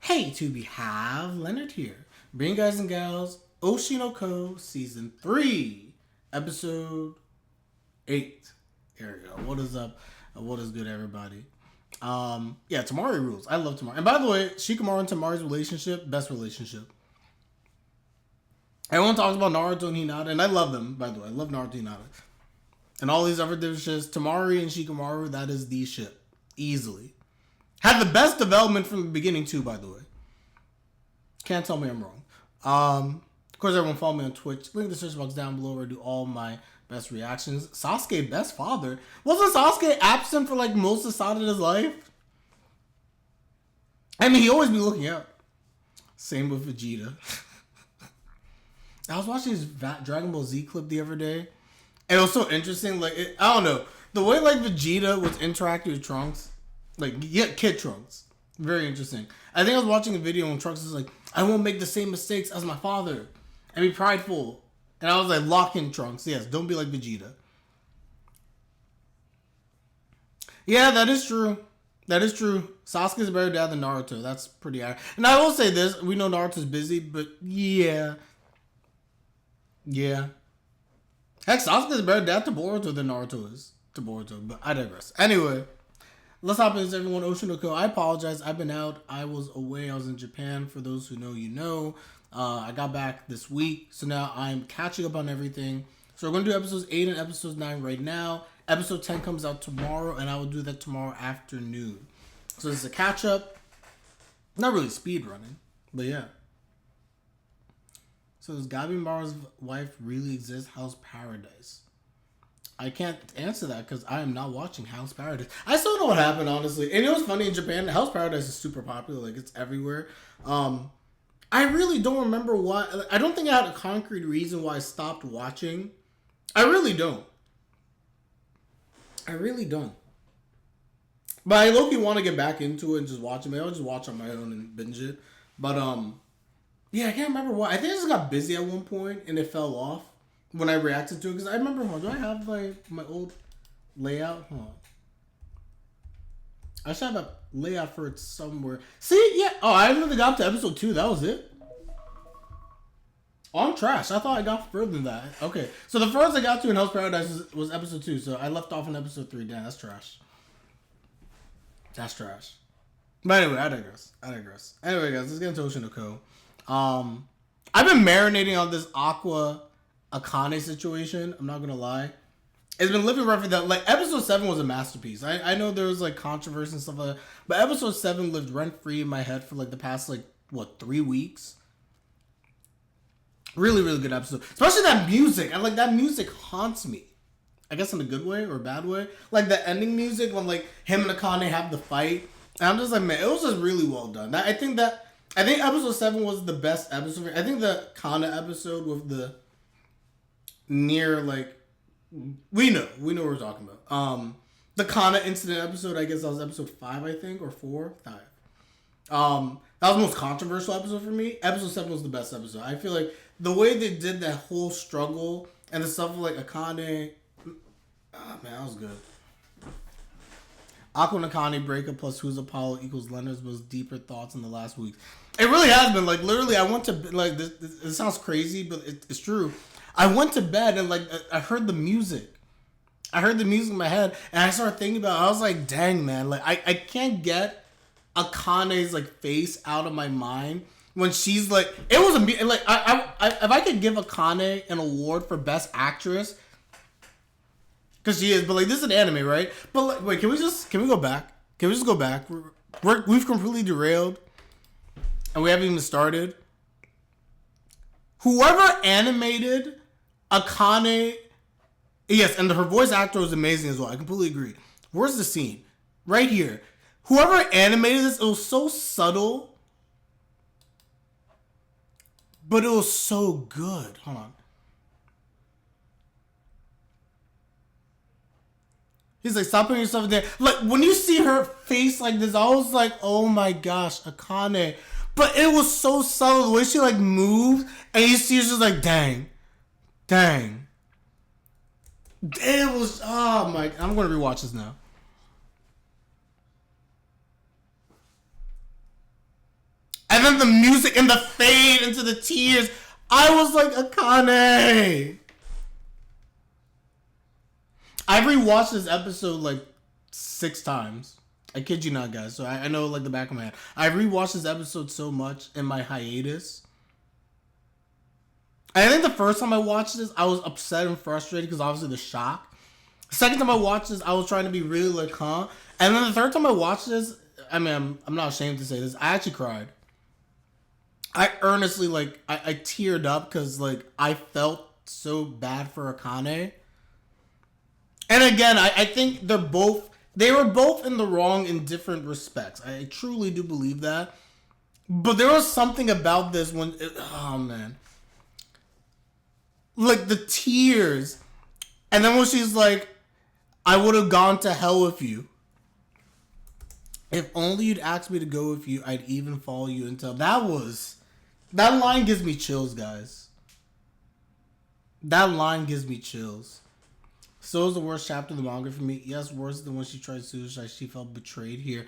Hey, to be have Leonard here. Bring guys and gals, Oshi no Ko Season 3, Episode 8. There we go. What is up? What is good, everybody? Yeah, Tamari rules. I love Tamari. And by the way, Shikamaru and Tamari's relationship, best relationship. Everyone talks about Naruto and Hinata, and I love them, by the way. I love Naruto and Hinata. And all these other different shits. Tamari and Shikamaru, that is the shit. Easily. Had the best development from the beginning, too, by the way. Can't tell me I'm wrong. Of course, everyone follow me on Twitch. Link in the search box down below where I do all my best reactions. Sasuke, best father. Wasn't Sasuke absent for like most of Sadada's life? I mean, he always be looking out. Same with Vegeta. I was watching his Dragon Ball Z clip the other day. And it was so interesting. Like, I don't know. The way like Vegeta was interacting with Trunks. Like, yeah, Kid Trunks. Very interesting. I think I was watching a video and Trunks was like, I won't make the same mistakes as my father. And be prideful. And I was like, lock in Trunks. Yes, don't be like Vegeta. Yeah, that is true. That is true. Sasuke's a better dad than Naruto. That's pretty accurate. And I will say this. We know Naruto's busy, but yeah. Yeah. Heck, Sasuke's a better dad to Boruto than Naruto is to Boruto. But I digress. Anyway. Let's hop into everyone. Oshi no Ko. I apologize. I've been out. I was away. I was in Japan. For those who know, you know. I got back this week. So now I'm catching up on everything. So we're going to do episodes 8 and episodes 9 right now. Episode 10 comes out tomorrow. And I will do that tomorrow afternoon. So this is a catch up. Not really speed running. But yeah. So does Gabimaru's wife really exist? How's Paradise? I can't answer that because I am not watching House Paradise. I still don't know what happened, honestly. And it was funny in Japan. House Paradise is super popular. Like, it's everywhere. I really don't remember why. I don't think I had a concrete reason why I stopped watching. I really don't. I really don't. But I low-key want to get back into it and just watch it. Maybe I'll just watch on my own and binge it. But, yeah, I can't remember why. I think I just got busy at one point and it fell off. When I reacted to it, because I remember, do I have my old layout? Hold on. I should have a layout for it somewhere. See, yeah. Oh, I really got up to episode 2. That was it. Oh, I'm trash. I thought I got further than that. Okay, so the first I got to in House Paradise was episode 2. So I left off in episode 3. Damn, that's trash. That's trash. But anyway, I digress. Anyway, guys, let's get into Oshi no Ko. I've been marinating on this Akane situation. I'm not gonna lie. It's been living rent free. That like episode 7 was a masterpiece. I know there was like controversy and stuff like that, but episode 7 lived rent free in my head for like the past 3 weeks. Really, really good episode. Especially that music. And like that music haunts me. I guess in a good way or a bad way. Like the ending music when like him and Akane have the fight. And I'm just like, man, it was just really well done. I think episode 7 was the best episode. I think the Kana episode with the near we know what we're talking about. The Kana incident episode, I guess that was episode 5, I think, or 4. 5. That was the most controversial episode for me. Episode 7 was the best episode. I feel like the way they did that whole struggle and the stuff with like Akane, man, that was good. Aqua and Akane breakup plus Who's Apollo equals Leonard's most deeper thoughts in the last week. It really has been. Like literally, I went to like this. It sounds crazy, but it's true. I went to bed and like I heard the music. I heard the music in my head and I started thinking about it. I was like, dang man, like I can't get Akane's like face out of my mind when she's like, it was like I if I could give Akane an award for best actress, because she is, but like this is an anime, right? But like, wait, can we go back? Can we just go back? We've completely derailed and we haven't even started. Whoever animated Akane, yes, and her voice actor was amazing as well. I completely agree. Where's the scene? Right here. Whoever animated this, it was so subtle, but it was so good. Hold on. He's like, stop putting yourself in there. Like, when you see her face like this, I was like, oh my gosh, Akane. But it was so subtle. The way she like moved, and you see her just like, dang. It was, oh my, I'm going to rewatch this now. then the music and the fade into the tears. I was like, Akane. I rewatched this episode like 6 times. I kid you not, guys. So I know like the back of my head. I rewatched this episode so much in my hiatus. I think the first time I watched this, I was upset and frustrated because obviously the shock. Second time I watched this, I was trying to be really like, huh? And then the third time I watched this, I mean, I'm not ashamed to say this, I actually cried. I earnestly, like, I teared up because, like, I felt so bad for Akane. And again, I think they were both in the wrong in different respects. I truly do believe that. But there was something about this oh man. Like, the tears. And then when she's like, I would have gone to hell with you. If only you'd asked me to go with you, I'd even follow you until... That line gives me chills, guys. That line gives me chills. So is the worst chapter of the manga for me. Yes, worse than when she tried suicide. She felt betrayed here.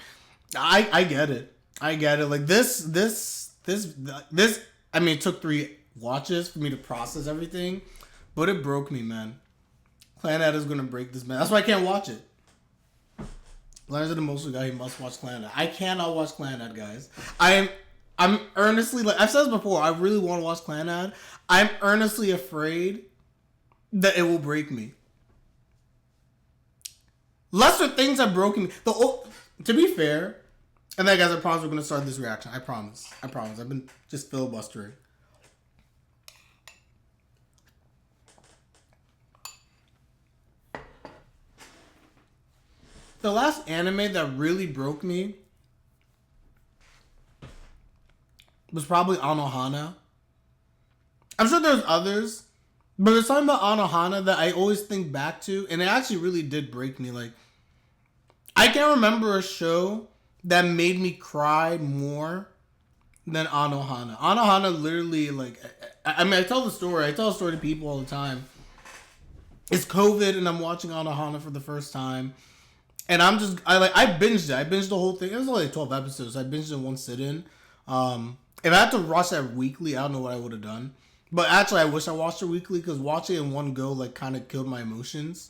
I get it. I get it. Like, this, I mean, it took 3 watches for me to process everything. But it broke me, man. Clannad is going to break this man. That's why I can't watch it. Leonard's an emotional guy. He must watch Clannad. I cannot watch Clannad, guys. I'm earnestly, like, I've said this before, I really want to watch Clannad. I'm earnestly afraid that it will break me. Lesser things have broken me. To be fair, and then, guys, I promise we're going to start this reaction. I promise. I've been just filibustering. The last anime that really broke me was probably Anohana. I'm sure there's others, but there's something about Anohana that I always think back to, and it actually really did break me. Like, I can't remember a show that made me cry more than Anohana. Anohana literally, like, I mean, I tell a story to people all the time. It's COVID, and I'm watching Anohana for the first time. And I binged it. I binged the whole thing. It was only like 12 episodes. I binged it in one sit-in. If I had to watch that weekly, I don't know what I would have done. But actually, I wish I watched it weekly because watching it in one go, like, kind of killed my emotions.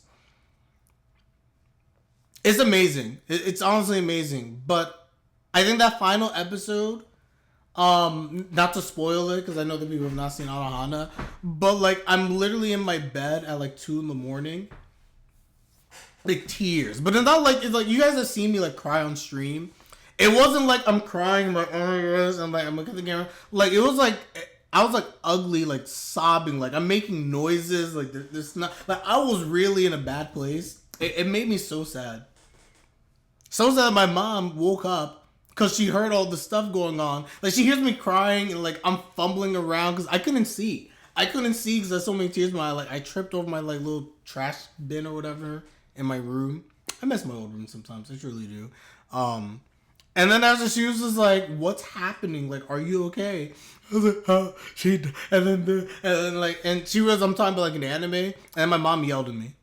It's amazing. It's honestly amazing. But I think that final episode, not to spoil it because I know that people have not seen Anohana, but, like, I'm literally in my bed at, like, 2 in the morning. Like, tears. But it's not like, it's like, you guys have seen me, like, cry on stream. It wasn't like I'm crying, I'm like, oh my gosh, I'm like, I'm looking at the camera. Like, it was like, I was like ugly, like sobbing, like I'm making noises, like there's not, like I was really in a bad place. It made me so sad. So sad that my mom woke up because she heard all the stuff going on. Like, she hears me crying and like I'm fumbling around because I couldn't see. Because there's so many tears in my eye. Like, I tripped over my like little trash bin or whatever in my room. I miss my old room sometimes. I truly do. And then after she was just like, what's happening? Like, are you okay? I was like, oh, and she was, I'm talking about like an anime, and my mom yelled at me.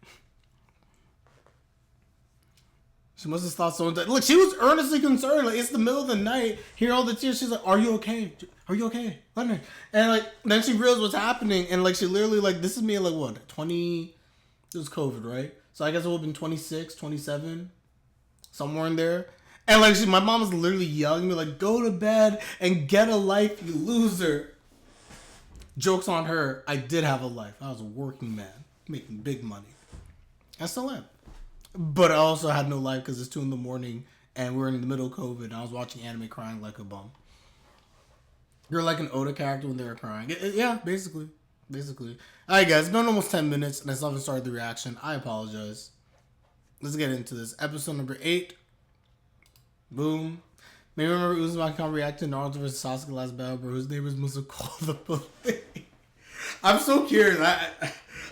She must have thought someone died. Look, she was earnestly concerned. Like, it's the middle of the night, hear all the tears. She's like, are you okay? Are you okay? And like, then she realized what's happening, and like, she literally, like, this is me at like, what, 20, it was COVID, right? So I guess it would have been 26, 27, somewhere in there. And like, my mom was literally yelling at me, like, go to bed and get a life, you loser. Joke's on her. I did have a life. I was a working man, making big money. I still am. But I also had no life because it's 2 in the morning and we're in the middle of COVID and I was watching anime crying like a bum. You're like an Oda character when they were crying. Yeah, basically. Alright, guys, it's been almost 10 minutes and I still haven't started the reaction. I apologize. Let's get into this. Episode number 8. Boom. Maybe remember Uzumaki reacted to Naruto vs. Sasuke last battle, bro. His neighbors must have called the police. I'm so curious.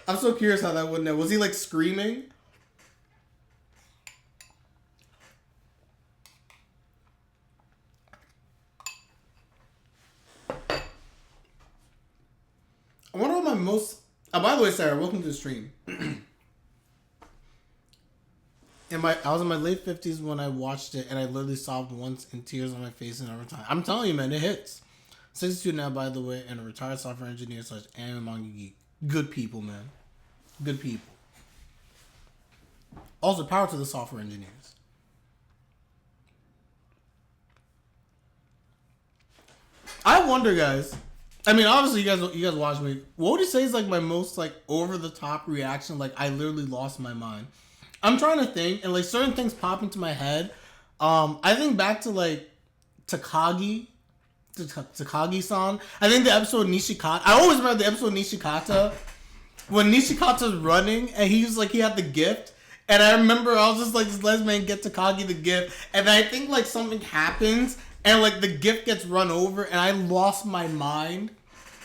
I'm so curious how that went down. Was he like screaming? I wonder what my most... Oh, by the way, Sarah, welcome to the stream. I was in my late 50s when I watched it, and I literally sobbed once in tears on my face and every time. I'm telling you, man, it hits. 62 now, by the way, and a retired software engineer / anime manga geek. Good people, man. Good people. Also, power to the software engineers. I wonder, guys. I mean, obviously, you guys watch me. What would you say is like my most like over the top reaction? Like I literally lost my mind. I'm trying to think, and like certain things pop into my head. I think back to like Takagi. Takagi-san. I think the episode Nishikata. I always remember the episode Nishikata when Nishikata's running and he had the gift. And I remember I was just like, this lesbian get Takagi the gift, and I think like something happens and like the gift gets run over, and I lost my mind,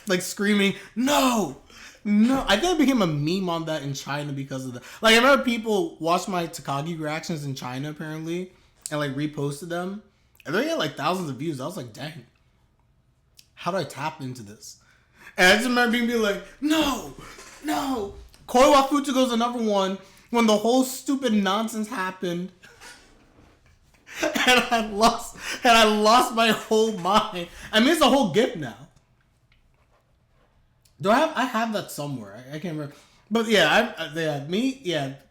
like screaming, "No, no!" I think I became a meme on that in China because of that. Like I remember people watched my Takagi reactions in China apparently, and like reposted them, and they had like thousands of views. I was like, dang. How do I tap into this? And I just remember being like, no. Koi wa Fuchigo's another one when the whole stupid nonsense happened. And I lost my whole mind. I mean, it's a whole gift now. I have that somewhere. I can't remember. But yeah,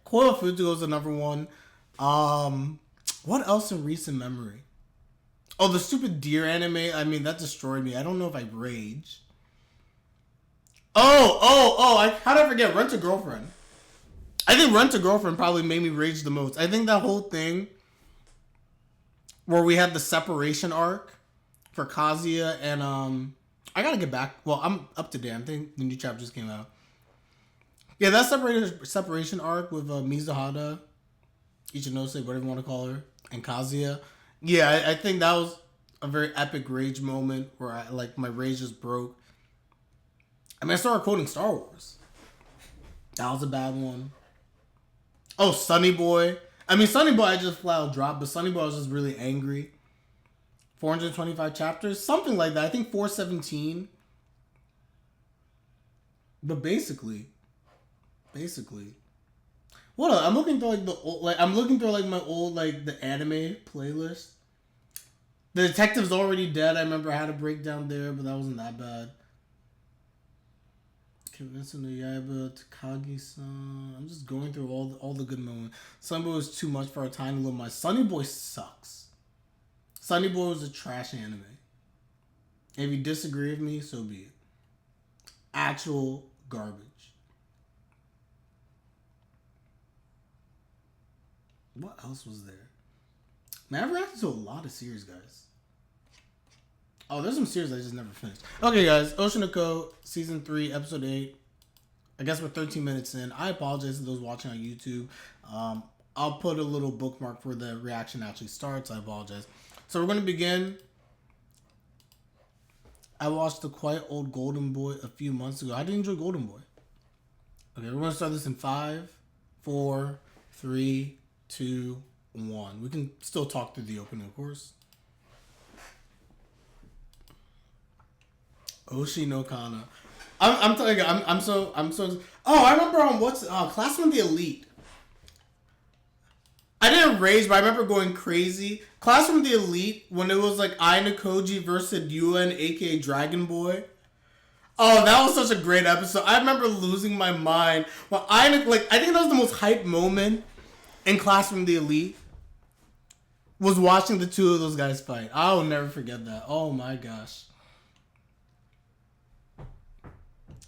Koi wa Fuchigo's another one. What else in recent memory? Oh, the stupid deer anime. I mean, that destroyed me. I don't know if I rage. How did I forget? Rent a Girlfriend. I think Rent a Girlfriend probably made me rage the most. I think that whole thing where we had the separation arc for Kazuya and I gotta get back. Well, I'm up to date. I think the new chapter just came out. Yeah, that separation arc with Mizuhara, Ichinose, whatever you want to call her, and Kazuya. Yeah, I think that was a very epic rage moment where my rage just broke. I mean, I started quoting Star Wars. That was a bad one. Oh, Sunny Boy. I mean, Sunny Boy I just flat out dropped, but Sunny Boy I was just really angry. 425 chapters, something like that. I think 417. But basically. What else? I'm looking through my old the anime playlist. The Detective's Already Dead. I remember I had a breakdown there, but that wasn't that bad. Kimetsu no Yaiba, Takagi-san. I'm just going through all the good moments. Sunny Boy was too much for our tiny little mind. Sunny Boy sucks. Sunny Boy was a trash anime. If you disagree with me, so be it. Actual garbage. What else was there? Man, I've reacted to a lot of series, guys. Oh, there's some series I just never finished. Okay, guys. Oshi no Ko, Season 3, Episode 8. I guess we're 13 minutes in. I apologize to those watching on YouTube. I'll put a little bookmark where the reaction actually starts. I apologize. So we're going to begin. I watched The Quiet Old Golden Boy a few months ago. I did enjoy Golden Boy. Okay, we're going to start this in 5, 4, 3, 2, 1. We can still talk through the opening, of course. Oshi no Kana. I'm telling you, I'm so. Oh, I remember on Classroom of the Elite. I didn't rage, but I remember going crazy. Classroom of the Elite when it was like Ai Koji versus Yuen, aka Dragon Boy. Oh, that was such a great episode. I remember losing my mind. Well, I think that was the most hyped moment in Classroom of the Elite. Was watching the two of those guys fight. I will never forget that. Oh my gosh.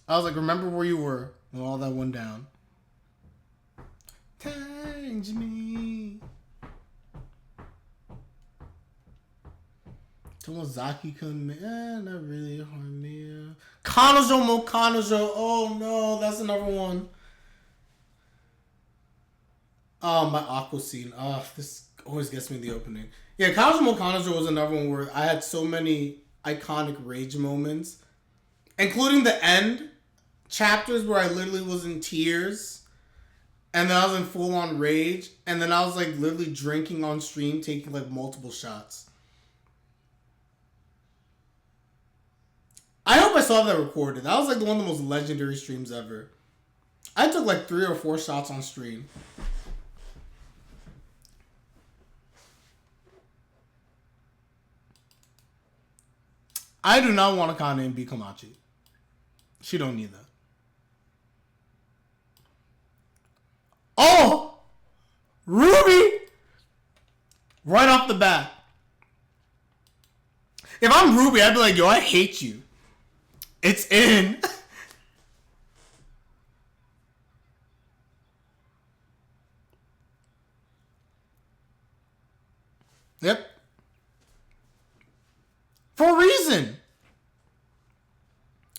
I was like, remember where you were when all that went down. Tange me. Tomozaki-kun, not really harm me. Kanojo mo Kanojo. Oh no, that's another one. Oh, my aqua scene. Oh, this always gets me in the opening. Yeah, Kanojo mo Kanojo was another one where I had so many iconic rage moments. Including the end chapters where I literally was in tears. And then I was in full-on rage. And then I was like literally drinking on stream, taking like multiple shots. I hope I saw that recorded. That was like one of the most legendary streams ever. I took like 3 or 4 shots on stream. I do not want Akane and be Komachi. She don't need that. Oh! Ruby! Right off the bat. If I'm Ruby, I'd be like, yo, I hate you. It's in. Yep. For a reason.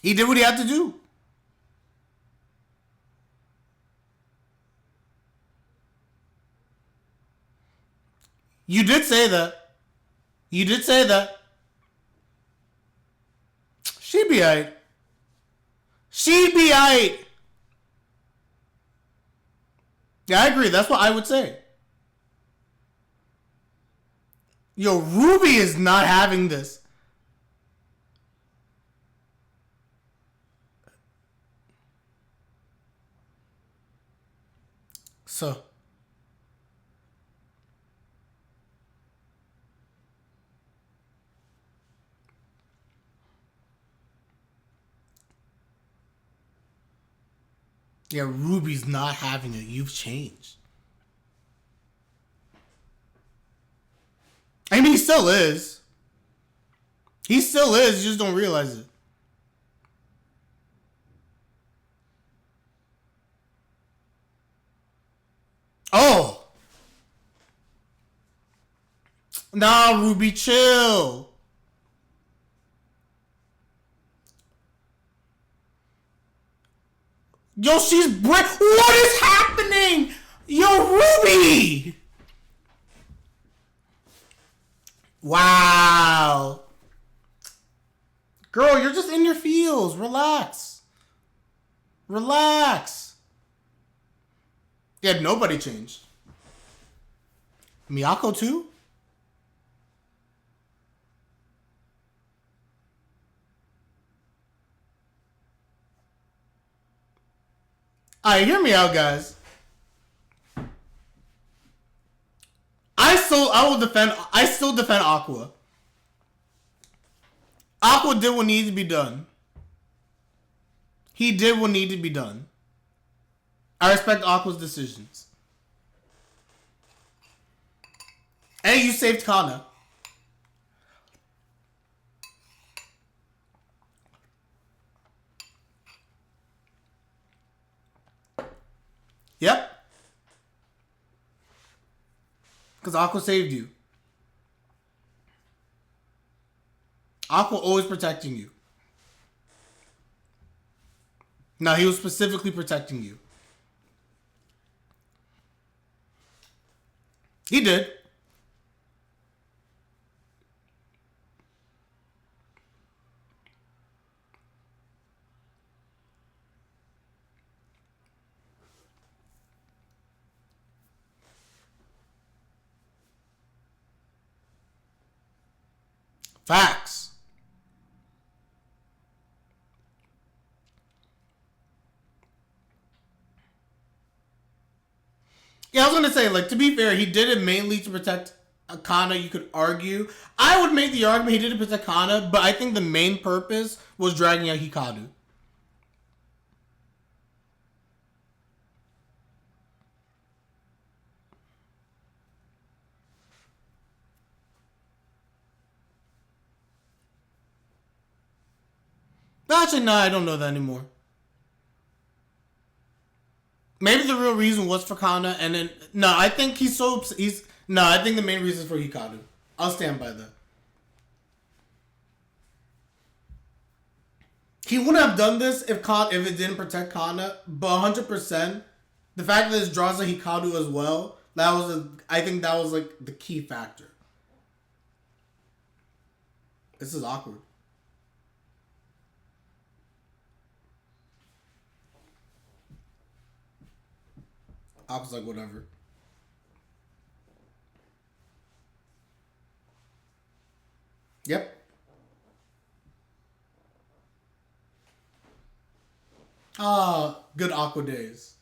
He did what he had to do. You did say that. You did say that. She be aight. She be aight. Yeah, I agree. That's what I would say. Yo, Ruby is not having this. So. Yeah, Ruby's not having it. You've changed. I mean, he still is. He still is. You just don't realize it. Oh. Nah, Ruby, chill. Yo, she's what is happening? Yo, Ruby! Wow. Girl, you're just in your feels. Relax. Relax. Yeah, nobody changed. Miyako too? Alright, hear me out, guys. I still defend Aqua. Aqua did what needed to be done. He did what needed to be done. I respect Aqua's decisions. And you saved Kana. Yep. Because Aqua saved you. Aqua always protecting you. No, he was specifically protecting you. He did. Facts. Yeah, I was gonna say, like, to be fair, he did it mainly to protect Kana. You could argue. I would make the argument he did it to protect Kana, but I think the main purpose was dragging out Hikaru. Actually, no, I don't know that anymore. Maybe the real reason was for Kana, and then I think I think the main reason is for Hikaru. I'll stand by that. He wouldn't have done this if it didn't protect Kana, but 100%, the fact that this draws a Hikaru as well, I think that was like the key factor. This is awkward. I was like, whatever. Yep. Good Aqua days.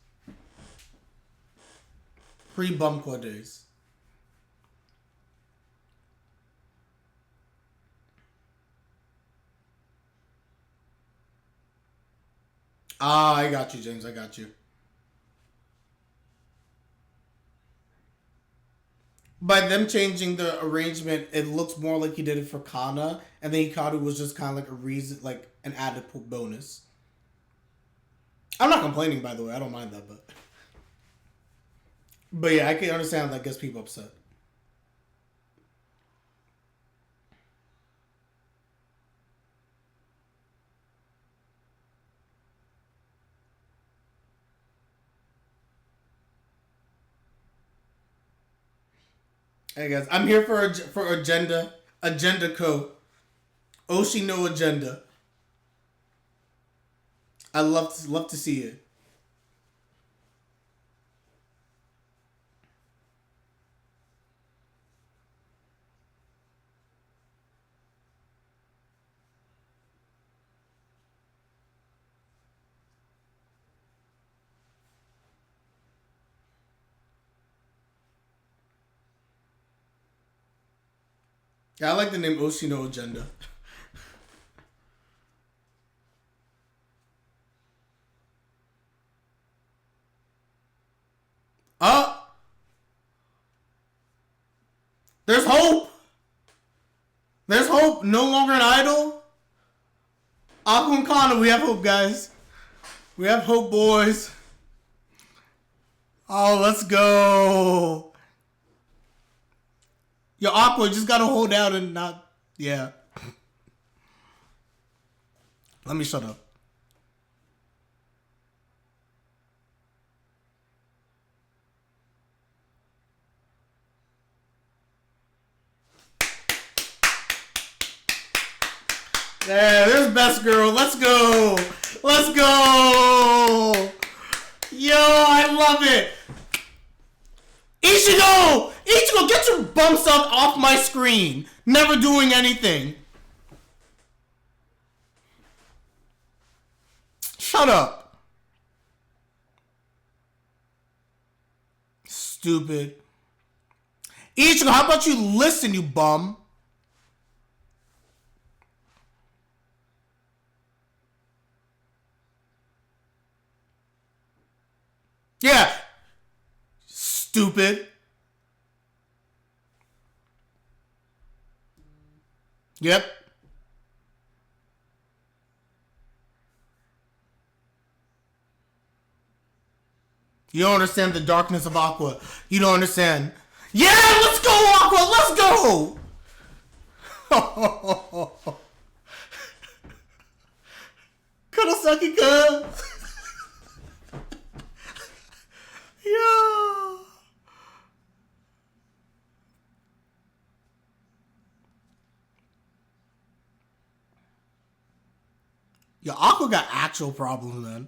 Pre-Bumqua days. Ah, I got you, James. I got you. By them changing the arrangement, it looks more like he did it for Kana, and then Hikaru was just kind of like a reason, like an added bonus. I'm not complaining, by the way. I don't mind that, but yeah, I can understand that gets people upset. Hey guys, I'm here for agenda co. Oshi no agenda. I love to see it. Yeah, I like the name Oshi no agenda. Oh, there's hope. There's hope. No longer an idol. Aqua Kana, we have hope, guys. We have hope, boys. Oh, let's go. Yo, Aqua, just gotta hold out and not. Yeah. Let me shut up. Yeah, there's best girl. Let's go. Let's go. Yo, I love it. Ichigo! Ichigo, get your bum stuff off my screen. Never doing anything. Shut up. Stupid. Ichigo, how about you listen, you bum? Yeah. Stupid. Yep. You don't understand the darkness of Aqua. You don't understand. Yeah, let's go, Aqua. Let's go. Kurosaki-kun. Yeah. Yo, Aqua got actual problems, man.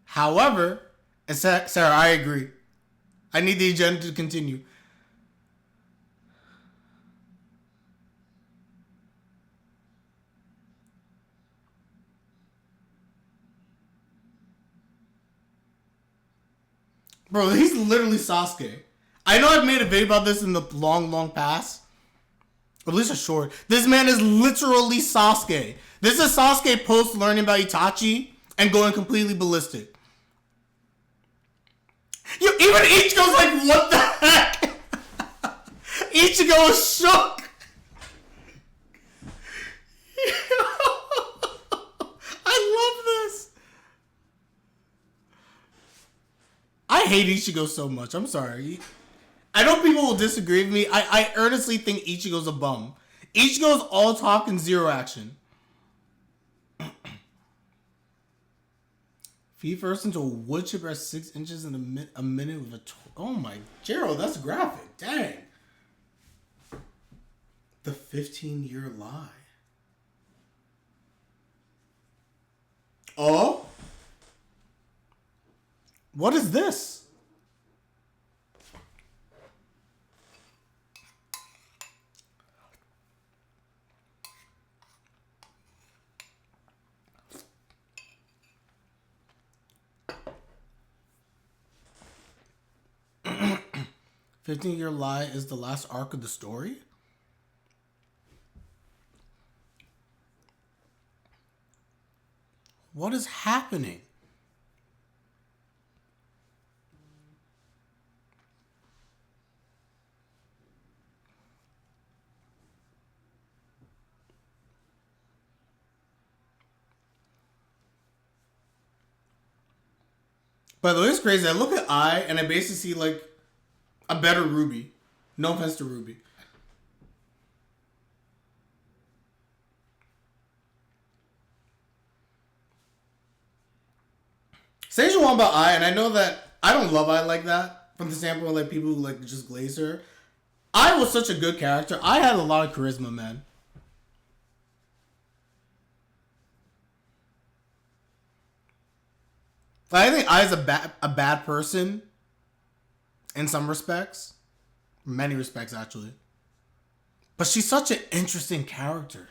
However, and Sarah, I agree. I need the agenda to continue. Bro, he's literally Sasuke. I know I've made a video about this in the long past. At least a short. This man is literally Sasuke. This is Sasuke post learning about Itachi and going completely ballistic. Yo, even Ichigo's like, what the heck? Ichigo is shook. I love this. I hate Ichigo so much. I'm sorry. I know people will disagree with me. I earnestly think Ichigo's a bum. Ichigo's all talk and zero action. Feet first into a wood chipper at 6 inches in a minute with a... Oh my... Gerald, that's graphic. Dang. The 15-year lie. Oh? What is this? 15-year lie is the last arc of the story? What is happening? By the way, it's crazy. I look at Ai and I basically see like a better Ruby. No offense to Ruby. Say what you want about Ai, and I know that I don't love Ai like that from the standpoint of like people who like just glaze her. Ai was such a good character. I had a lot of charisma, man. Like, I think Ai's a bad person in some respects, many respects actually. But she's such an interesting character.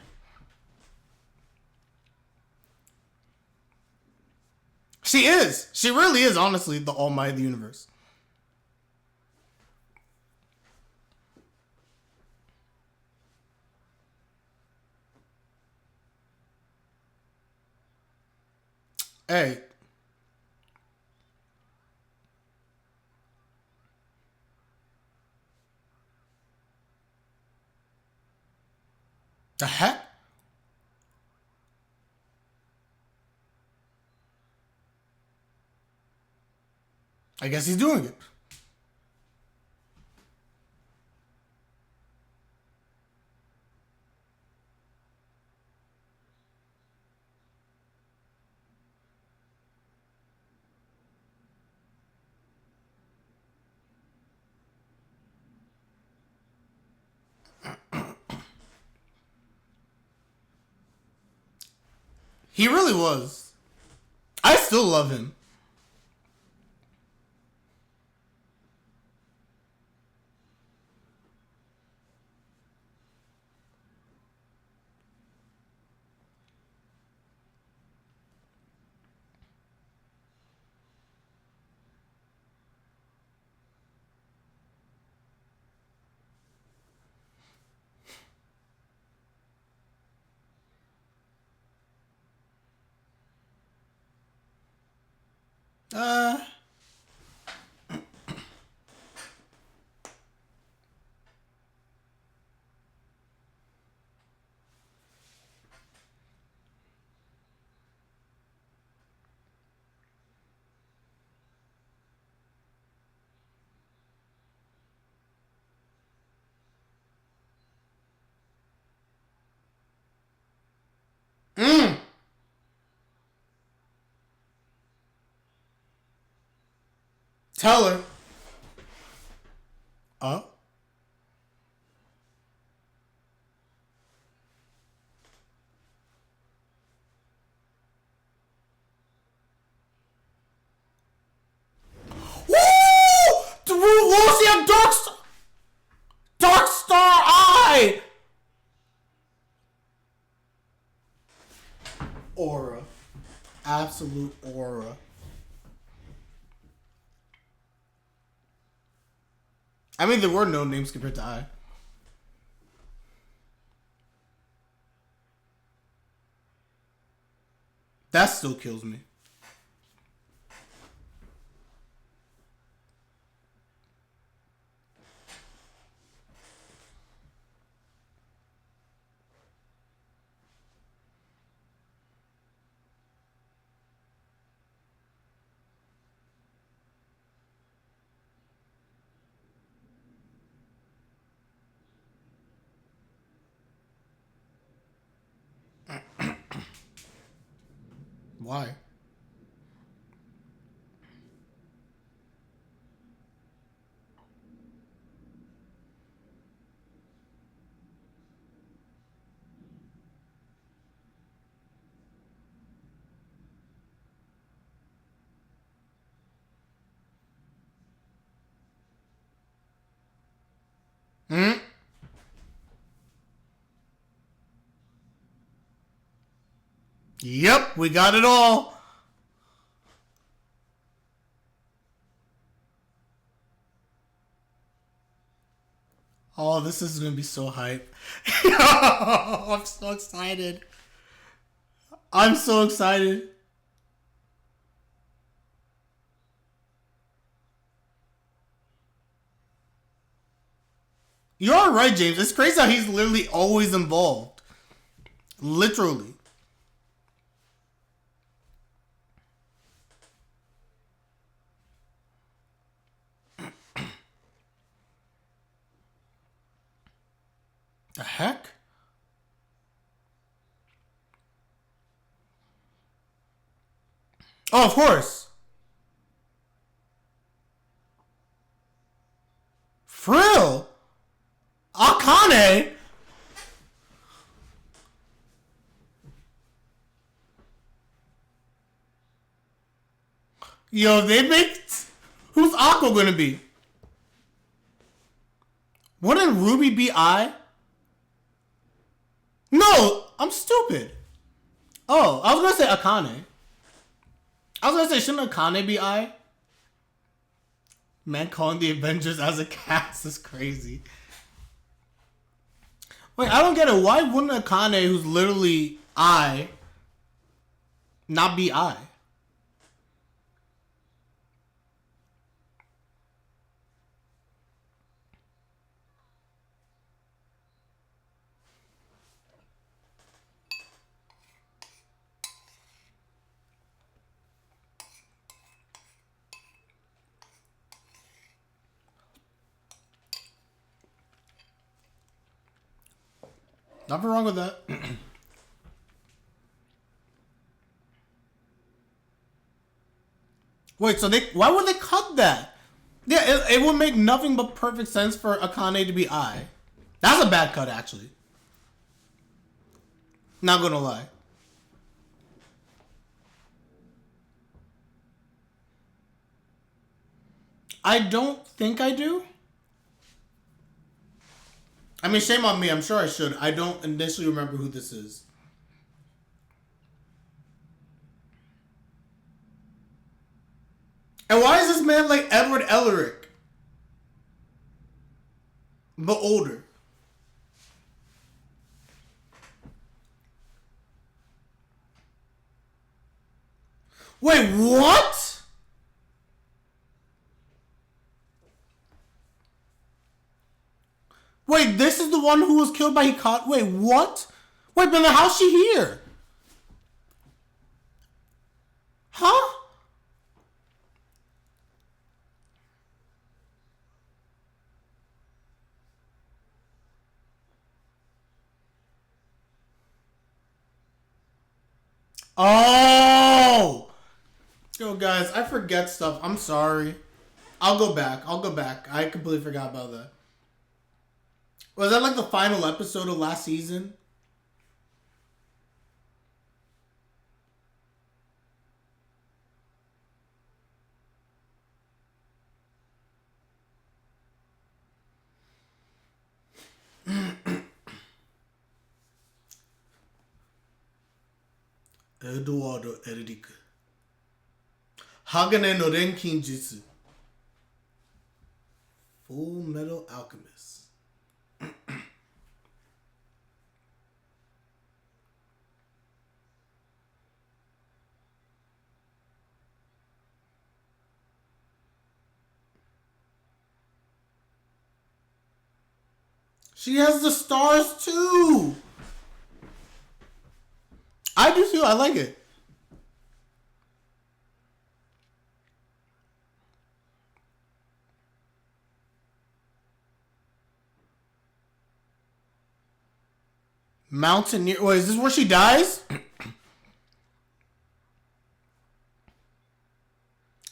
She is. She really is, honestly, the All Might of the universe. Hey. The heck? I guess he's doing it. He really was. I still love him. Uh, mm. Tell her. Oh. Woo! We'll see a Dark Star Eye. Aura. Absolute aura. I mean, there were no names compared to Ai. That still kills me. Why? Hmm? Yep, we got it all. Oh, this is gonna be so hype. I'm so excited. I'm so excited. You're alright, James. It's crazy how he's literally always involved. Literally. The heck? Oh, of course. Frill? Akane? Yo, they make... Who's Akko gonna be? Wouldn't Ruby be I? No, I'm stupid. Oh, I was gonna say Akane. I was gonna say, shouldn't Akane be I? Man, calling the Avengers as a cast is crazy. Wait, I don't get it. Why wouldn't Akane, who's literally I, not be I? Nothing wrong with that. Wait, so why would they cut that? Yeah, it would make nothing but perfect sense for Akane to be I. That's a bad cut, actually. Not gonna lie. I don't think I do. I mean, shame on me. I'm sure I should. I don't initially remember who this is. And why is this man like Edward Elric? But older. Wait, what? Wait, this is the one who was killed by Hikaru? Wait, what? Wait, but then how's she here? Huh? Oh! Yo, guys, I forget stuff. I'm sorry. I'll go back. I completely forgot about that. Was that like the final episode of last season? Eduardo Erika. Hagane no Renkin Jutsu. Full Metal Alchemist. She has the stars too. I do too. I like it. Mountaineer. Wait, is this where she dies? And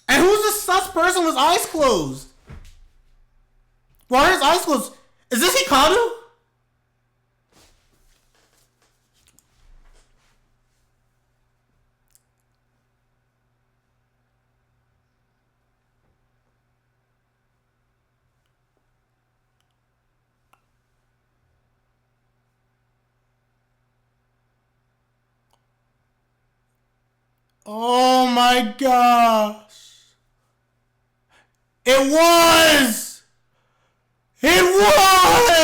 who's this sus person with eyes closed? Why are his eyes closed? Is this Hikaru? Oh my gosh. It was! It was!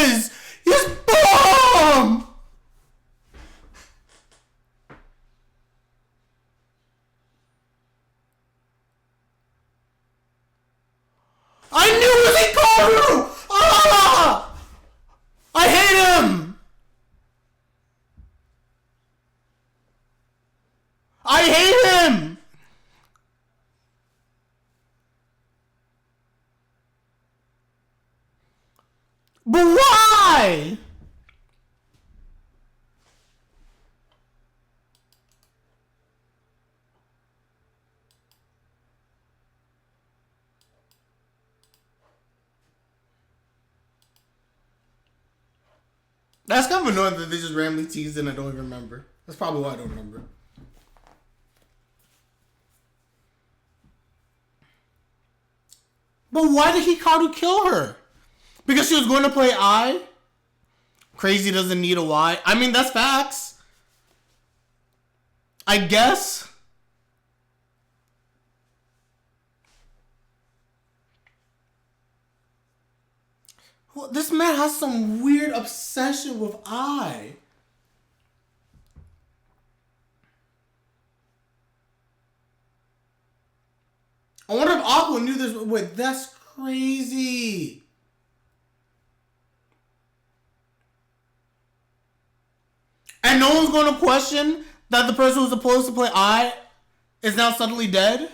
But why? That's kind of annoying that they just randomly teased and I don't even remember. That's probably why I don't remember. But why did Hikaru kill her? Because she was going to play Ai? Crazy doesn't need a why. I mean, that's facts. I guess. Well, this man has some weird obsession with Ai. I wonder if Aqua knew this. Wait, that's crazy. And no one's going to question that the person who's supposed to play Ai is now suddenly dead?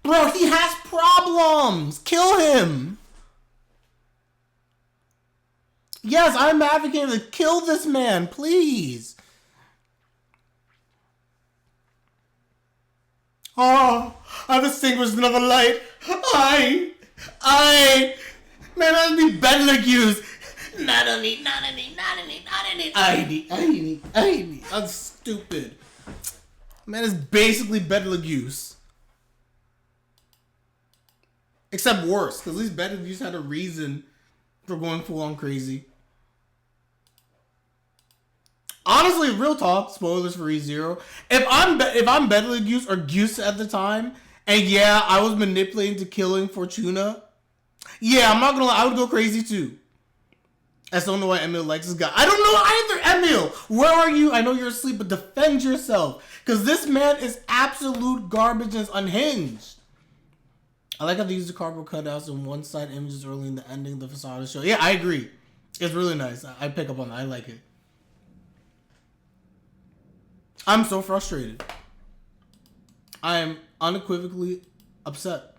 Bro, he has problems. Kill him. Yes, I'm advocating to kill this man, please. Oh, I'm distinguished another light. I, man, I'd be better like you. Not any. I'm stupid. Man, it's basically Betelgeuse. Except worse, because at least Betelgeuse had a reason for going full on crazy. Honestly, real talk, spoilers for ReZero. If I'm Betelgeuse or Goose at the time, and yeah, I was manipulating to killing Fortuna, yeah, I'm not gonna lie, I would go crazy too. I still don't know why Emil likes this guy. I don't know either, Emil! Where are you? I know you're asleep, but defend yourself. Because this man is absolute garbage and is unhinged. I like how they use the cardboard cutouts and one-side images early in the ending of the facade show. Yeah, I agree. It's really nice. I pick up on that. I like it. I'm so frustrated. I am unequivocally upset.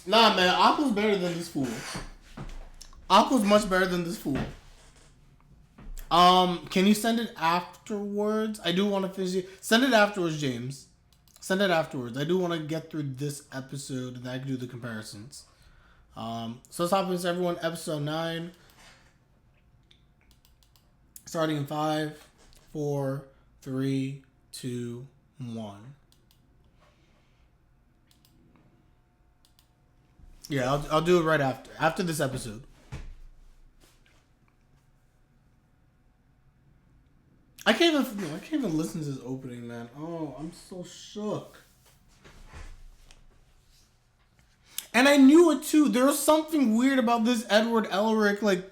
Nah, man, Aqua's better than this fool. Aqua's much better than this fool. Can you send it afterwards? I do want to finish it. Send it afterwards, James. Send it afterwards. I do want to get through this episode and then I can do the comparisons. So let's hop into everyone. Episode 9. Starting in 5, 4, 3, 2, 1. Yeah, I'll do it right after this episode. I can't even listen to this opening, man. Oh, I'm so shook. And I knew it too. There was something weird about this Edward Elric. I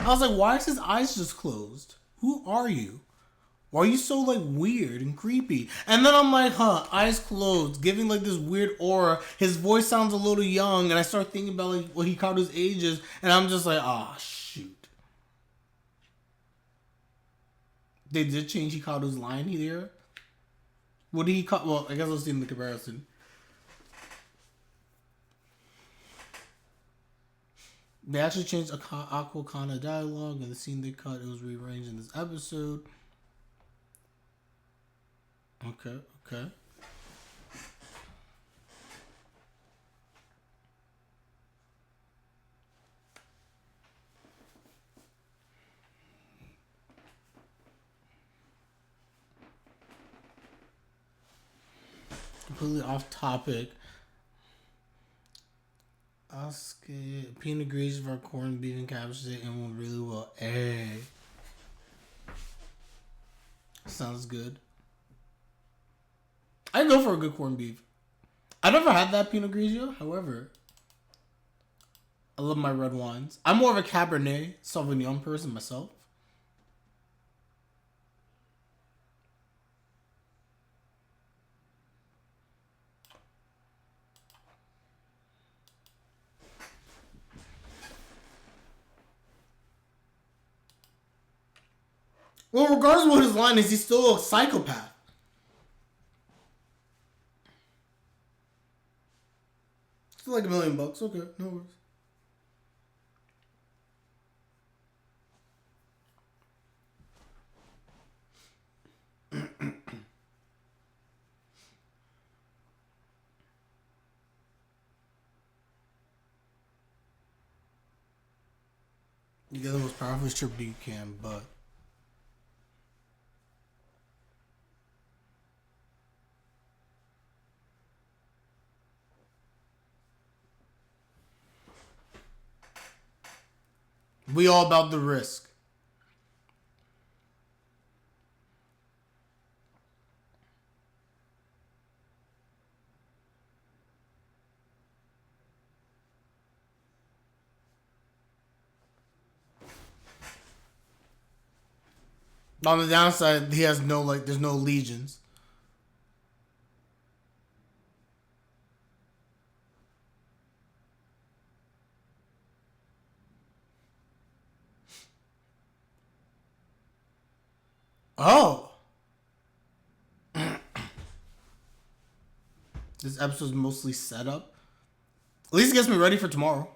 was like, why is his eyes just closed? Who are you? Why are you so weird and creepy? And then I'm like, eyes closed, giving this weird aura. His voice sounds a little young, and I start thinking about what Hikaru's age is, and I'm just like, shoot. They did change Hikaru's line here. What did he call? Well, I guess I'll see in the comparison. They actually changed Aqua Kana dialogue, and the scene they cut, it was rearranged in this episode. Okay. Completely off topic. Oscar, Pinot Gris for corned beef and cabbage steak and went really well. Hey. Sounds good. I go for a good corned beef. I never had that Pinot Grigio. However, I love my red wines. I'm more of a Cabernet Sauvignon person myself. Well, regardless of what his line is, he's still a psychopath. Still like $1 million. Okay, no worries. You get the most powerful stripper you can, but we all about the risk. On the downside, he has no, like, there's no legions. Oh. This episode's mostly set up. At least it gets me ready for tomorrow.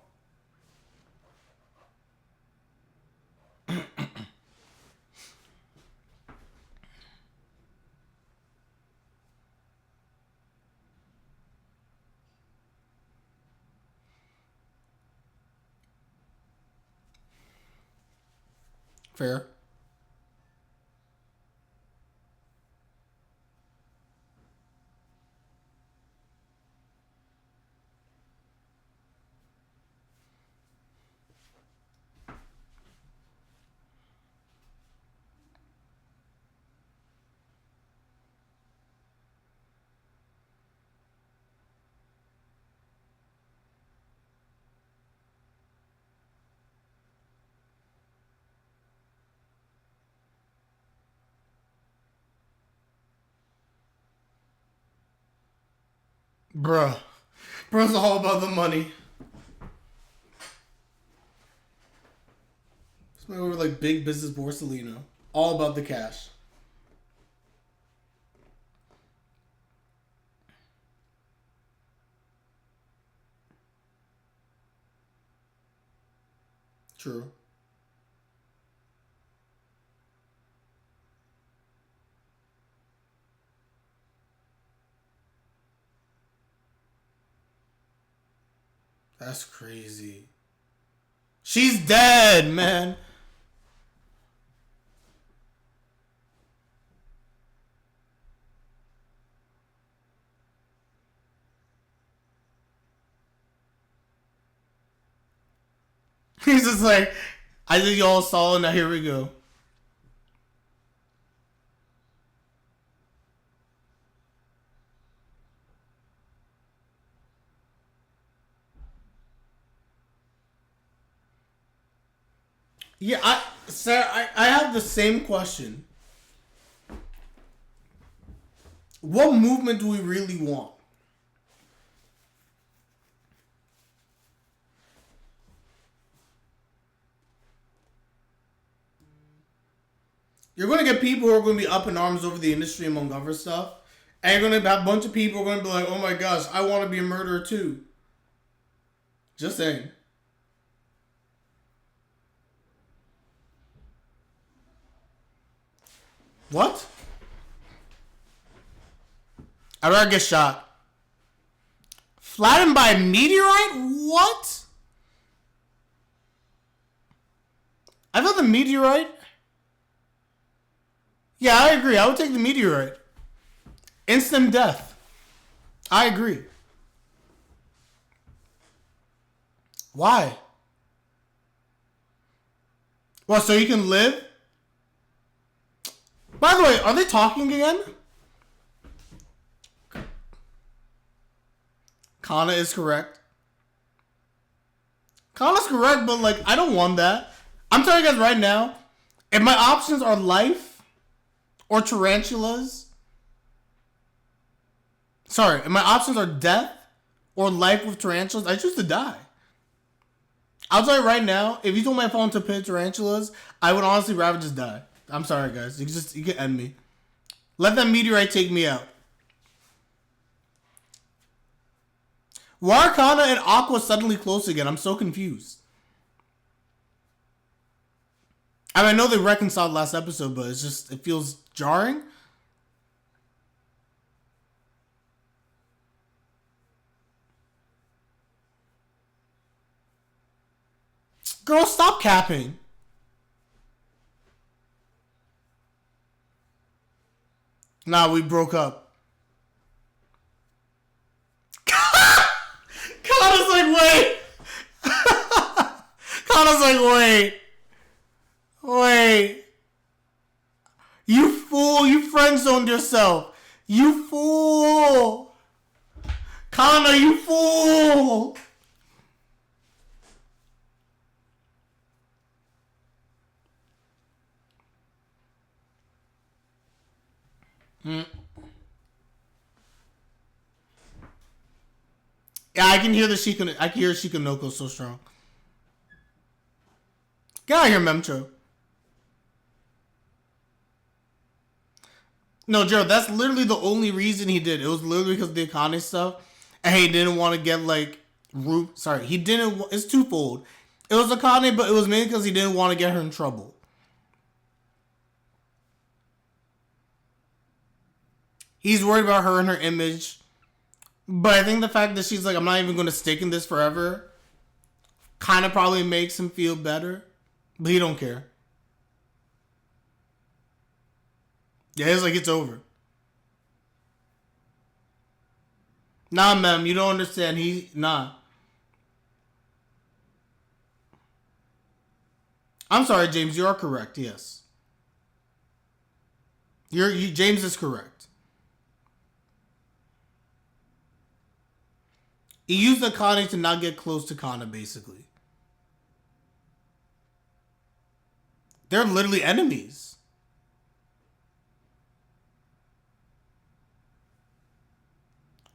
Fair. Bruh. Bruh's all about the money. It's my over like big business Borsalino. All about the cash. True. That's crazy. She's dead, man. He's just like, I think y'all saw it, now here we go. Yeah, Sarah, I have the same question. What movement do we really want? You're going to get people who are going to be up in arms over the industry, among other stuff. And you're going to have a bunch of people who are going to be like, oh my gosh, I want to be a murderer too. Just saying. What? I'd rather get shot. Flattened by a meteorite? What? I thought the meteorite... Yeah, I agree. I would take the meteorite. Instant death. I agree. Why? Well, so you can live? By the way, are they talking again? Kana is correct. Kana's correct, but like, I don't want that. I'm telling you guys right now, if my options are life or tarantulas, sorry, if my options are death or life with tarantulas, I choose to die. I'll tell you right now, if you told me I fall into a pit of tarantulas, I would honestly rather just die. I'm sorry, guys. You can end me. Let that meteorite take me out. Why are Kana and Aqua suddenly close again? I'm so confused. I mean, I know they reconciled last episode, but it feels jarring. Girl, stop capping. Nah, we broke up. Kana's like, wait. Kana's like, wait. Wait. You fool. You friend-zoned yourself. You fool. Kana, you fool. Yeah, I can hear I can hear Shikanoko so strong. Get out of here, Memcho. No, Joe, that's literally the only reason he did. It was literally because of the Akane stuff. And he didn't want to get, like, he didn't, it's twofold. It was Akane, but it was mainly because he didn't want to get her in trouble. He's worried about her and her image. But I think the fact that she's like, I'm not even going to stick in this forever, kind of probably makes him feel better. But he don't care. Yeah, he's like, it's over. Nah, ma'am, you don't understand. Nah. I'm sorry, James, you are correct, yes. James is correct. He used Akane to not get close to Kana, basically. They're literally enemies.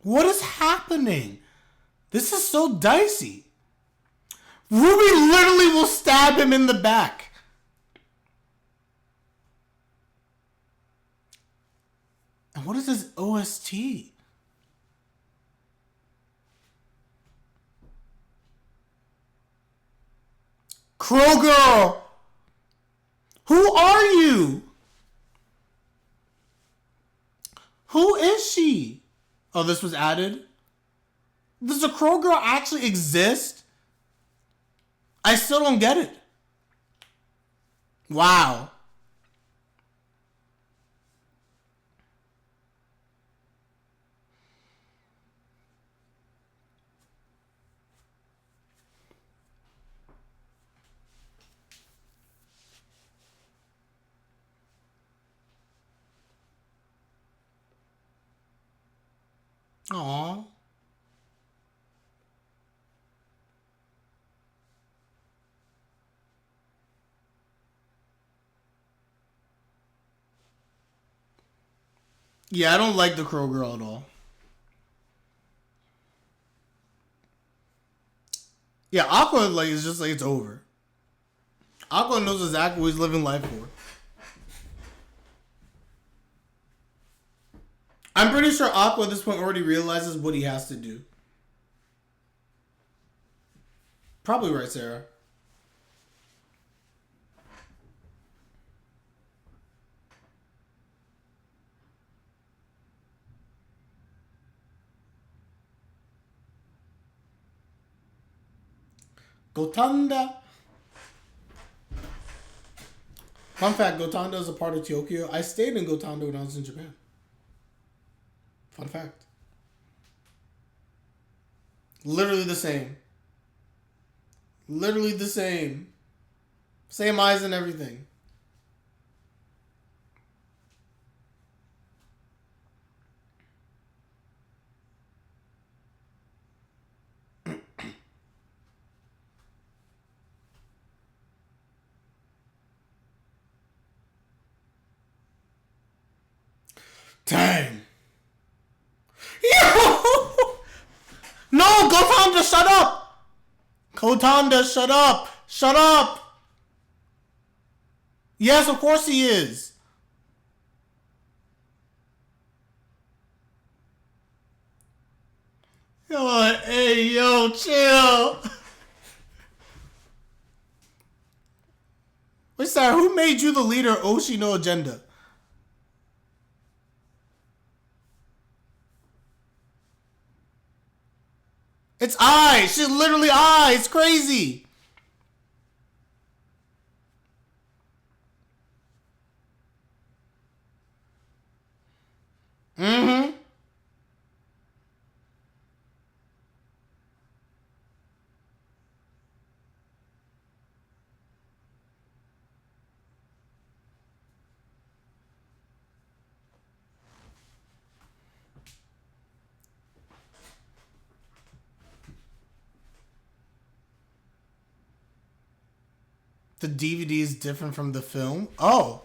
What is happening? This is so dicey. Ruby literally will stab him in the back. And what is this OST? Crow Girl! Who are you? Who is she? Oh, this was added? Does the Crow Girl actually exist? I still don't get it. Wow. Aww. Yeah, I don't like the Crow Girl at all. Yeah, Aqua, like, is just like, it's over. Aqua knows exactly what he's living life for. I'm pretty sure Aqua at this point already realizes what he has to do. Probably right, Sarah. Gotanda. Fun fact, Gotanda is a part of Tokyo. I stayed in Gotanda when I was in Japan. Fun fact. Literally the same. Literally the same. Same eyes and everything. Dang. No, Gotanda, shut up! Gotanda, shut up! Shut up! Yes, of course he is. Yo, hey, yo, chill. Wait, sorry, who made you the leader of Oshi no agenda? It's I. She's literally I. It's crazy. Mm-hmm. The DVD is different from the film. Oh.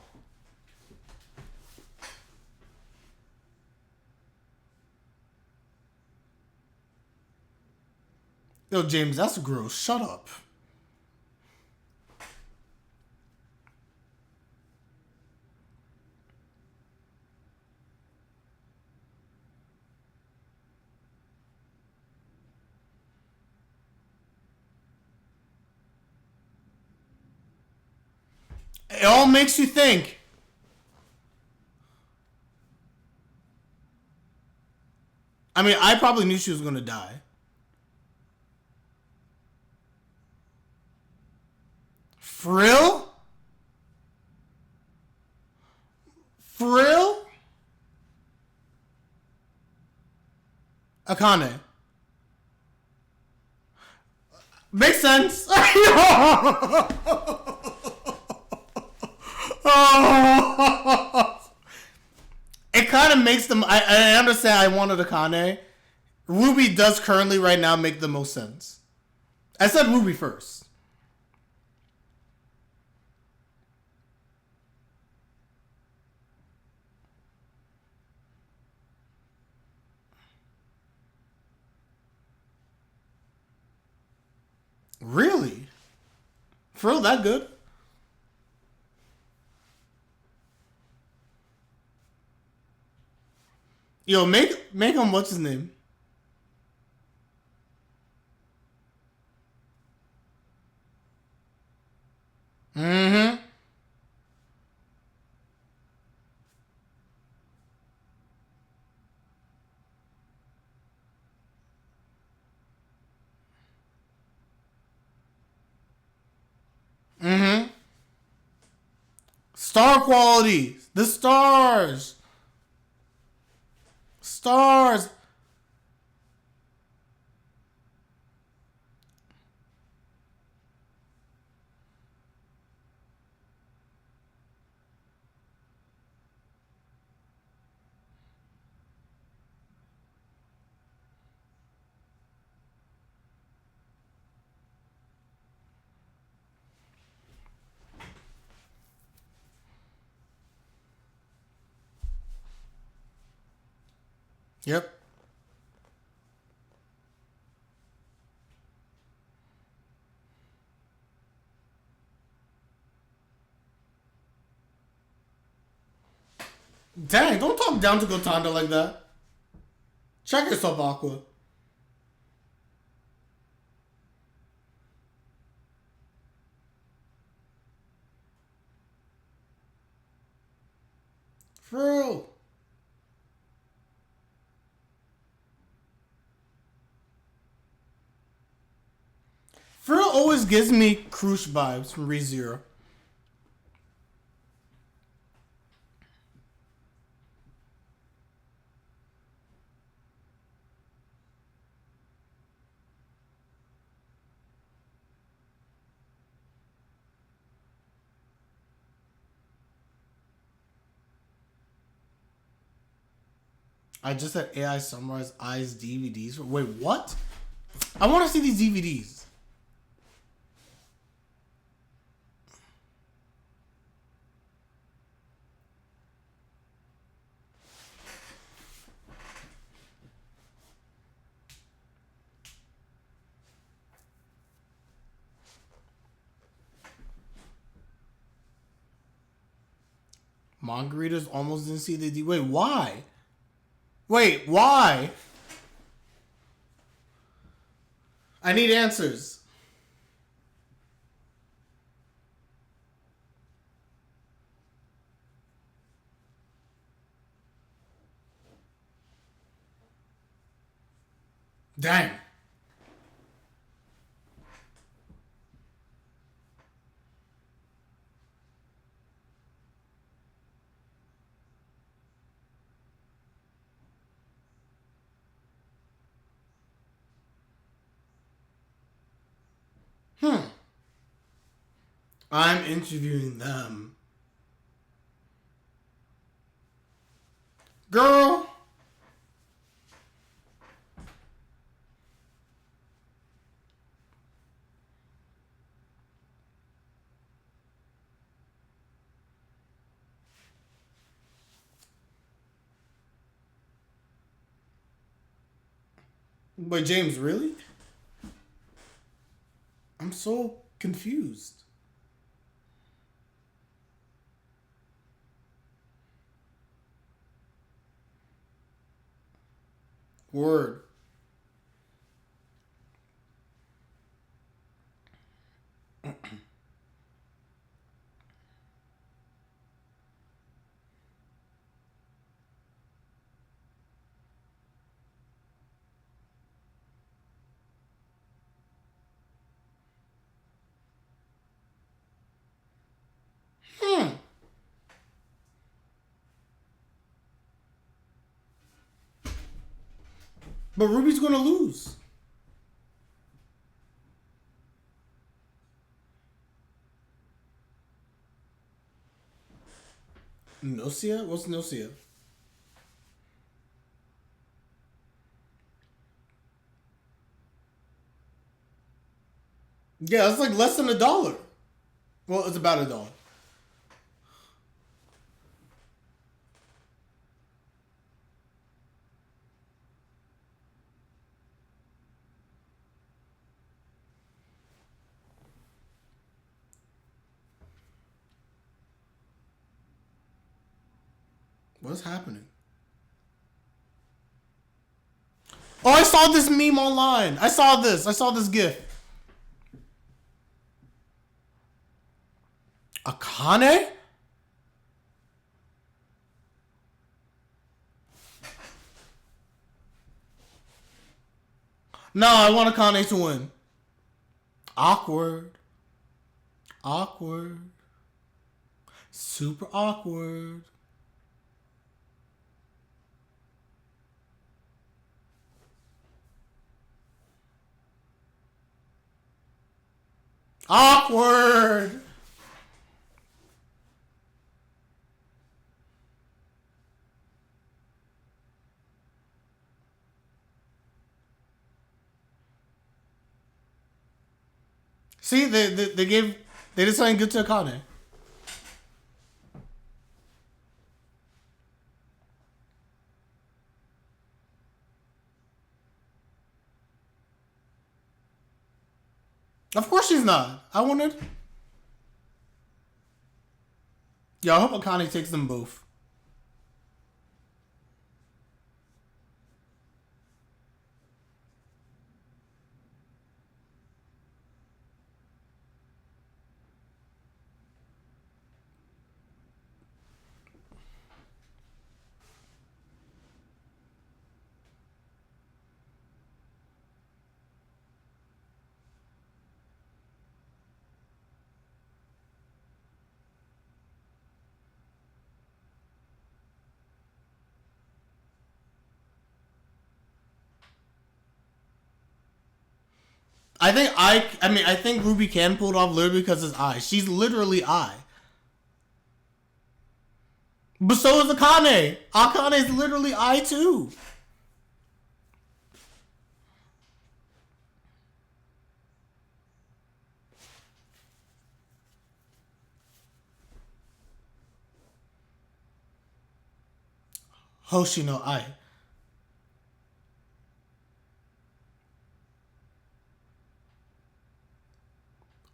Yo, James, that's gross. Shut up. It all makes you think. I mean, I probably knew she was gonna die. Frill? Frill? Akane. Makes sense. It kind of makes them. I understand. I wanted Akane. Ruby does currently right now make the most sense. I said Ruby first. Really? Frill that good? Yo, make him what's his name? Mm-hmm. Mm-hmm. Star quality. The stars. Stars. Yep. Dang, don't talk down to Gotanda like that. Check yourself, Aqua. Frill. Frill always gives me Crush vibes from ReZero. I just had AI summarize Ai's DVDs. Wait, what? I want to see these DVDs. Manga readers almost didn't see the D. Wait, why? Wait, why? I need answers. Dang. I'm interviewing them. Girl. Wait, James, really? I'm so confused. Word. But Ruby's gonna lose. Nocia? What's Nocia? Yeah, it's like less than $1. Well, it's about $1. What's happening? Oh, I saw this meme online. I saw this GIF. Akane? No, I want Akane to win. Awkward. Awkward. Super awkward. Awkward. See, they did something good to Akane. Of course she's not. I wanted. Yeah, I hope Akane takes them both. I think Ruby can pull it off literally because it's Ai. She's literally Ai. But so is Akane. Akane is literally Ai too. Hoshino Ai.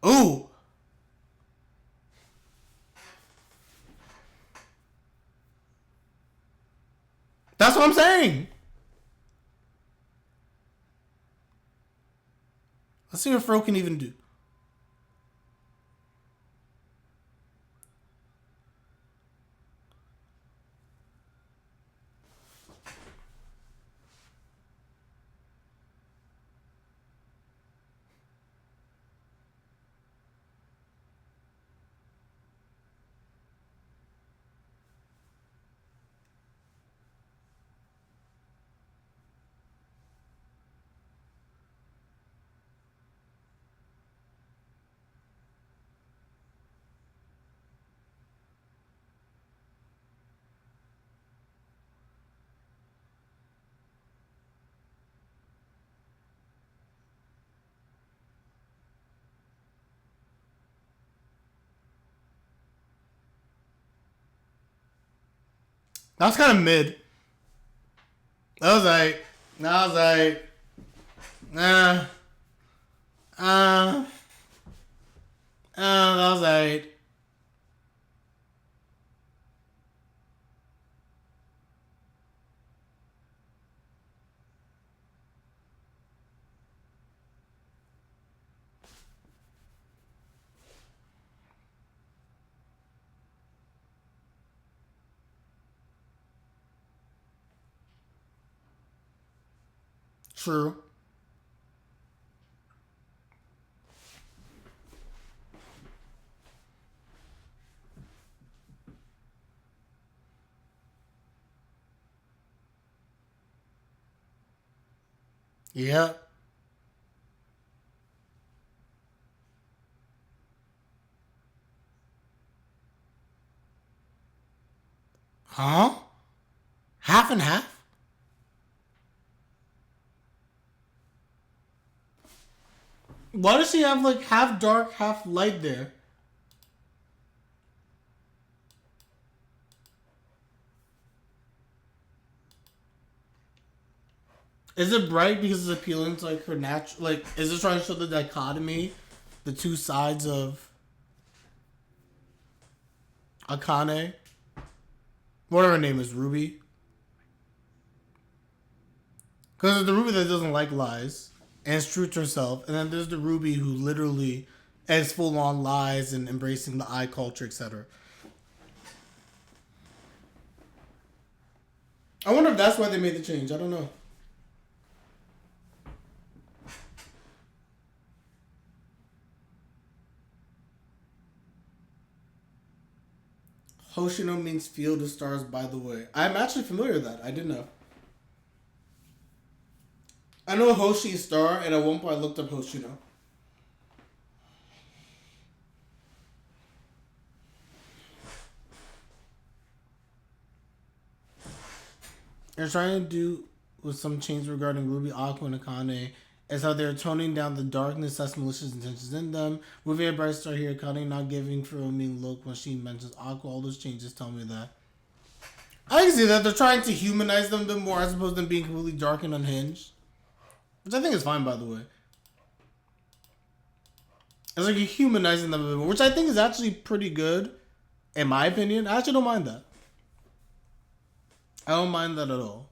Ooh. That's what I'm saying. Let's see what Frill can even do. That was kind of mid. That was like, that was like. True. Yeah. Huh? Half and half? Why does she have like half dark, half light there? Is it bright because it's appealing to like her natural? Like, is it trying to show the dichotomy, the two sides of Akane? Whatever her name is, Ruby. Because there's the Ruby that doesn't like lies and is true to herself, and then there's the Ruby who literally is full on lies and embracing the Ai culture, etc. I wonder if that's why they made the change. I don't know. Hoshino means field of stars, by the way. I'm actually familiar with that. I didn't know. I know Hoshi is star, and at one point I looked up Hoshino. They're trying to do with some change regarding Ruby, Aqua, and Akane is how they're toning down the darkness that's malicious intentions in them. With a bright star here, Akane not giving for a mean look when she mentions Aqua. All those changes tell me that. I can see that. They're trying to humanize them a bit more as opposed to them being completely dark and unhinged. Which I think is fine, by the way. It's like you're humanizing them a bit more, which I think is actually pretty good, in my opinion. I actually don't mind that. I don't mind that at all.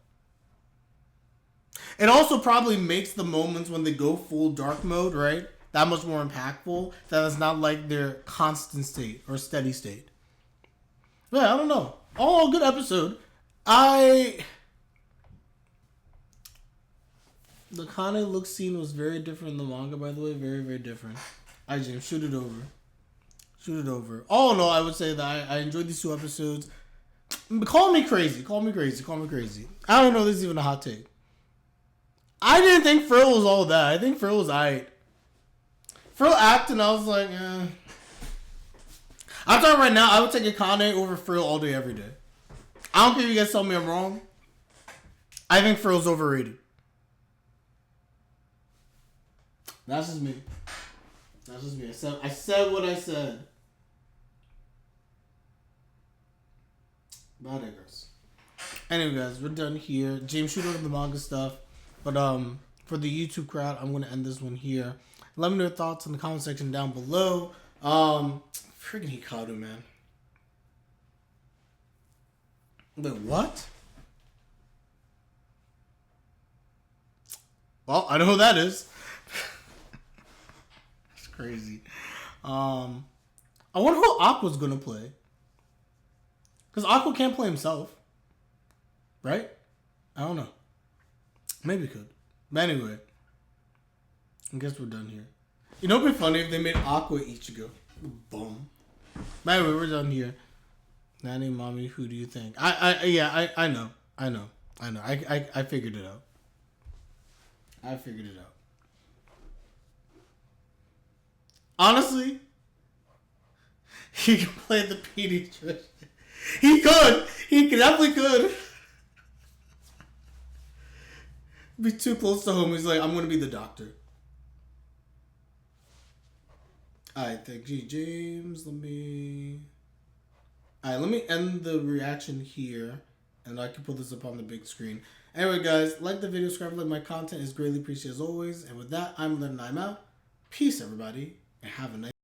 It also probably makes the moments when they go full dark mode, right, that much more impactful. That it's not like their constant state or steady state. But yeah, I don't know. All good episode. The Kane look scene was very different in the manga, by the way. Very, very different. Alright, James, shoot it over. Shoot it over. All in all, I would say that I enjoyed these two episodes. Call me crazy. Call me crazy. Call me crazy. I don't know if this is even a hot take. I didn't think Frill was all that. I think Frill was aight. Frill acting, I was like, eh. I'm talking right now, I would take Akane over Frill all day, every day. I don't care if you guys tell me I'm wrong. I think Frill's overrated. That's just me. That's just me. I said what I said. But I digress. Anyway, guys, we're done here. James, shoot over the manga stuff. But for the YouTube crowd, I'm going to end this one here. Let me know your thoughts in the comment section down below. Freaking Hikaru, man. Wait, what? Well, I know who that is. That's crazy. I wonder who Aqua's gonna play. Because Aqua can't play himself. Right? I don't know. Maybe he could. But anyway. I guess we're done here. You know it'd be funny if they made Aqua Ichigo. Boom. But anyway, we're done here. Nanny, mommy, who do you think? I know. I figured it out. Honestly, he can play the pediatrician. He definitely could. Be too close to home. He's like, I'm gonna be the doctor. Alright, thank you, James. Let me end the reaction here, and I can put this up on the big screen. Anyway, guys, like the video, subscribe, like my content is greatly appreciated as always. And with that, I'm Len and I'm out. Peace, everybody, and have a nice